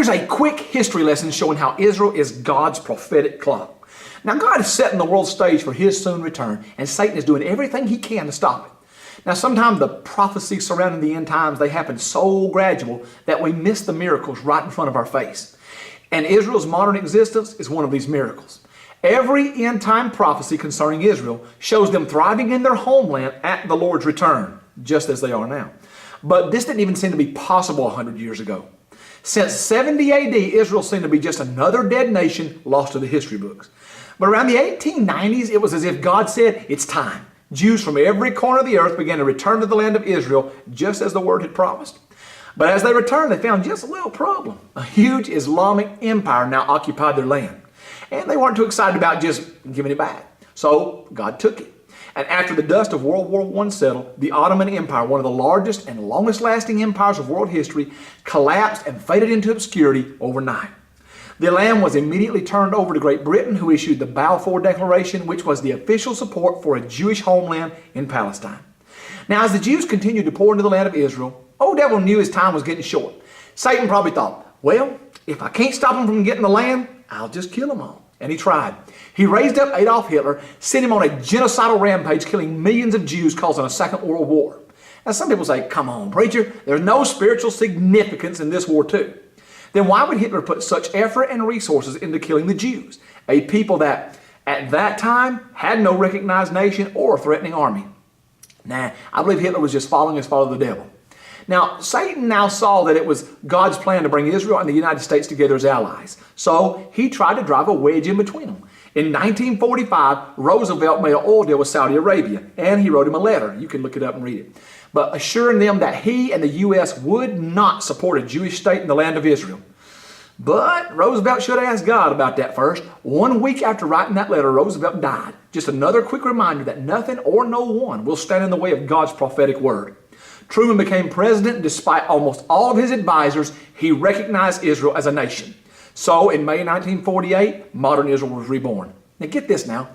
Here's a quick history lesson showing how Israel is God's prophetic clock. Now, God is setting the world stage for His soon return, and Satan is doing everything he can to stop it. Now, sometimes the prophecies surrounding the end times, they happen so gradual that we miss the miracles right in front of our face. And Israel's modern existence is one of these miracles. Every end-time prophecy concerning Israel shows them thriving in their homeland at the Lord's return, just as they are now. But this didn't even seem to be possible 100 years ago. Since 70 AD, Israel seemed to be just another dead nation lost to the history books. But around the 1890s, it was as if God said, it's time. Jews from every corner of the earth began to return to the land of Israel, just as the Word had promised. But as they returned, they found just a little problem. A huge Islamic empire now occupied their land. And they weren't too excited about just giving it back. So God took it. And after the dust of World War I settled, the Ottoman Empire, one of the largest and longest lasting empires of world history, collapsed and faded into obscurity overnight. The land was immediately turned over to Great Britain, who issued the Balfour Declaration, which was the official support for a Jewish homeland in Palestine. Now, as the Jews continued to pour into the land of Israel, old devil knew his time was getting short. Satan probably thought, well, if I can't stop them from getting the land, I'll just kill them all. And he tried. He raised up Adolf Hitler, sent him on a genocidal rampage, killing millions of Jews, causing a Second World War. Now, some people say, come on, preacher, there's no spiritual significance in this war too. Then why would Hitler put such effort and resources into killing the Jews, a people that at that time had no recognized nation or threatening army? Nah, I believe Hitler was just following his father, the devil. Now, Satan now saw that it was God's plan to bring Israel and the United States together as allies. So he tried to drive a wedge in between them. In 1945, Roosevelt made an oil deal with Saudi Arabia, and he wrote him a letter. You can look it up and read it. But assuring them that he and the U.S. would not support a Jewish state in the land of Israel. But Roosevelt should have asked God about that first. 1 week after writing that letter, Roosevelt died. Just another quick reminder that nothing or no one will stand in the way of God's prophetic word. Truman became president. Despite almost all of his advisors, he recognized Israel as a nation. So in May 1948, modern Israel was reborn. Now get this now.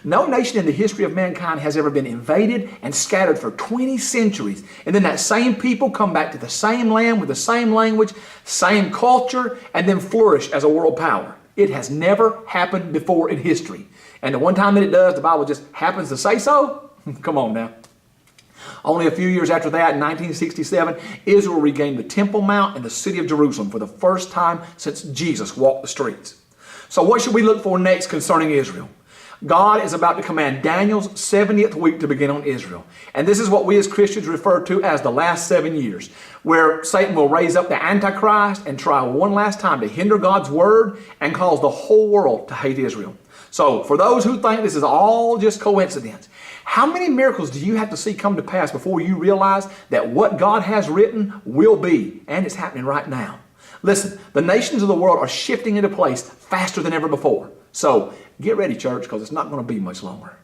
No nation in the history of mankind has ever been invaded and scattered for 20 centuries. And then that same people come back to the same land with the same language, same culture, and then flourish as a world power. It has never happened before in history. And the one time that it does, the Bible just happens to say so? Come on now. Only a few years after that, in 1967, Israel regained the Temple Mount and the city of Jerusalem for the first time since Jesus walked the streets. So what should we look for next concerning Israel? God is about to command Daniel's 70th week to begin on Israel. And this is what we as Christians refer to as the last 7 years, where Satan will raise up the Antichrist and try one last time to hinder God's word and cause the whole world to hate Israel. So for those who think this is all just coincidence, how many miracles do you have to see come to pass before you realize that what God has written will be, and it's happening right now? Listen, the nations of the world are shifting into place faster than ever before. So get ready, church, because it's not going to be much longer.